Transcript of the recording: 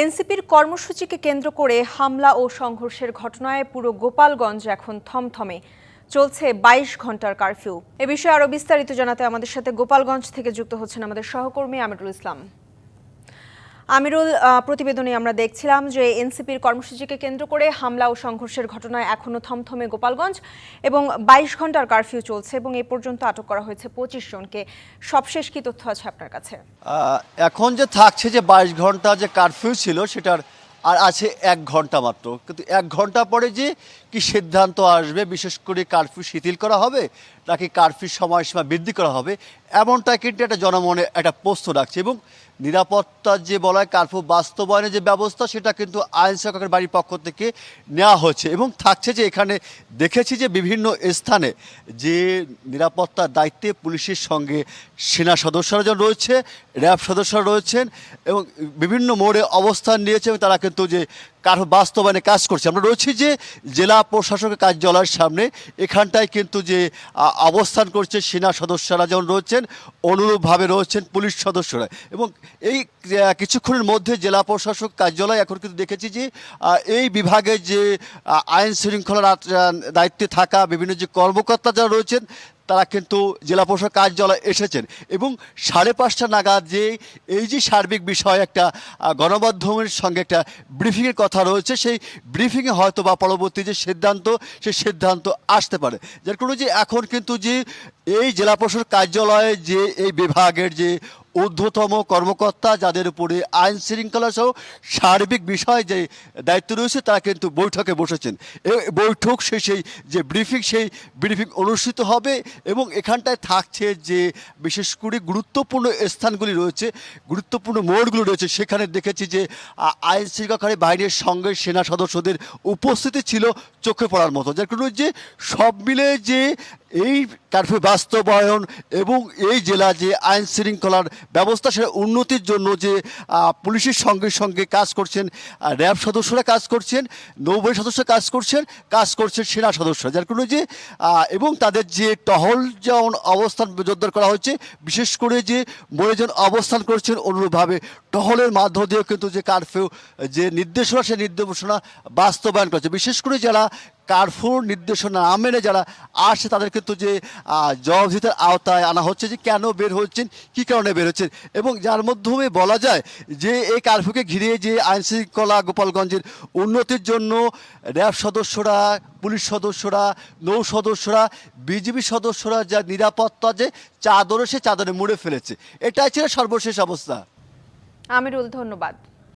এনসিপির কর্মসূচিকে কেন্দ্র করে হামলা ও সংঘর্ষের ঘটনায় পুরো গোপালগঞ্জ এখন থমথমে। চলছে ২২ ঘন্টার কারফিউ। এ বিষয়ে আরো বিস্তারিত জানাতে আমাদের সাথে গোপালগঞ্জ থেকে যুক্ত হচ্ছেন আমাদের সহকর্মী আমিরুল ইসলাম। আমিরুল, প্রতিবেদনে আমরা দেখছিলাম যে এনসিপির কর্মসূচিকে কেন্দ্র করে হামলা ও সংঘর্ষের ঘটনায় এখনো থমথমে গোপালগঞ্জ এবং ২২ ঘন্টার কারফিউ চলছে এবং এ পর্যন্ত আটক করা হয়েছে ২৫ জনকে। সবশেষ কি তথ্য আছে আপনার কাছে? এখন যে থাকছে যে ২২ ঘন্টা যে কারফিউ ছিল সেটার আর আছে ১ ঘন্টা মাত্র, কিন্তু ১ ঘন্টা পরে যে কি সিদ্ধান্ত আসবে, বিশেষ করে কারফিউ শিথিল করা হবে নাকি কারফিউ সময়সীমা বৃদ্ধি করা হবে, এমনটা কিন্তু একটা জনমনে একটা প্রশ্ন রাখছে। এবং নিরাপত্তার যে বলা হয় কারফিউ বাস্তবায়নের যে ব্যবস্থা, সেটা কিন্তু আইন শৃঙ্খলার বাড়ির পক্ষ থেকে নেওয়া হচ্ছে এবং থাকছে যে এখানে দেখেছি যে বিভিন্ন স্থানে যে নিরাপত্তার দায়িত্বে পুলিশের সঙ্গে সেনা সদস্যরা যেন রয়েছে, র্যাব সদস্যরা রয়েছেন এবং বিভিন্ন মোড়ে অবস্থান নিয়েছে এবং তারা কিন্তু যে কারফিউ বাস্তবায়নে কাজ করছে। আমরা রয়েছি যে জেলা প্রশাসকের কার্যালয়ের সামনে, এখানটায় কিন্তু যে অবস্থান করছে সেনা সদস্যরা যেমন রয়েছেন, অনুরূপভাবে রয়েছেন পুলিশ সদস্যরা। এবং এই কিছুক্ষণের মধ্যে জেলা প্রশাসক কার্যালয় এখন কিন্তু দেখেছি যে এই বিভাগে যে আইন শৃঙ্খলার দায়িত্বে থাকা বিভিন্ন যে কর্মকর্তা যারা রয়েছেন তারা কিন্তু জেলা প্রশাসক কার্যালয়ে এসেছেন এবং ৫:৩০ নাগাদ যে এই যে সার্বিক বিষয় একটা গণমাধ্যমের সঙ্গে একটা ব্রিফিংয়ের কথা রয়েছে, সেই ব্রিফিংয়ে হয়তো বা পরবর্তী যে সিদ্ধান্ত, সেই সিদ্ধান্ত আসতে পারে। যার কারণে যে এখন কিন্তু যে এই জেলা প্রশাসক কার্যালয়ে যে এই বিভাগের যে ঊর্ধ্বতম কর্মকর্তা যাদের উপরে আইন শৃঙ্খলা সহ সার্বিক বিষয় যে দায়িত্ব রয়েছে তারা কিন্তু বৈঠকে বসেছেন। এই বৈঠক শেষেই যে ব্রিফিং, সেই ব্রিফিং অনুষ্ঠিত হবে এবং এখানটায় থাকছে যে বিশেষ করে গুরুত্বপূর্ণ স্থানগুলি রয়েছে, গুরুত্বপূর্ণ মোড়গুলো রয়েছে, সেখানে দেখেছি যে আইন শৃঙ্খলাকারী বাহিনীর সঙ্গে সেনা সদস্যদের উপস্থিতি ছিল চোখে পড়ার মতো। যার কারণে যে সব মিলে যে এই কারফিউ বাস্তবায়ন এবং এই জেলা যে আইন শৃঙ্খলার ব্যবস্থা সেটা উন্নতির জন্য যে পুলিশের সঙ্গে সঙ্গে কাজ করছেন র্যাব সদস্যরা, কাজ করছেন নৌবাহিনী সদস্যরা, কাজ করছেন সেনা সদস্যরা। যার কারণে যে এবং তাদের যে টহল যেমন অবস্থান জোরদার করা হচ্ছে, বিশেষ করে যে মরিজন অবস্থান করছেন অনুরূপভাবে টহলের মাধ্য দিয়েও কিন্তু যে কারফিউ যে নির্দেশনা, সেই নির্দেশনা বাস্তবায়ন করছে। বিশেষ করে যারা কারফিউর নির্দেশনা না মেনে যারা আসছে তাদের কিন্তু যে জবাবদিহিতার আওতায় আনা হচ্ছে যে কেন বের হচ্ছেন, কী কারণে বের হচ্ছেন, এবং যার মাধ্যমে বলা যায় যে এই কারফিউকে ঘিরে যে আইন শৃঙ্খলা গোপালগঞ্জের উন্নতির জন্য র্যাব সদস্যরা, পুলিশ সদস্যরা, নৌ সদস্যরা, বিজিবি সদস্যরা যা নিরাপত্তা যে চাদরে সে চাদরে মুড়ে ফেলেছে, এটাই ছিল সর্বশেষ অবস্থা। আমিরুল, ধন্যবাদ।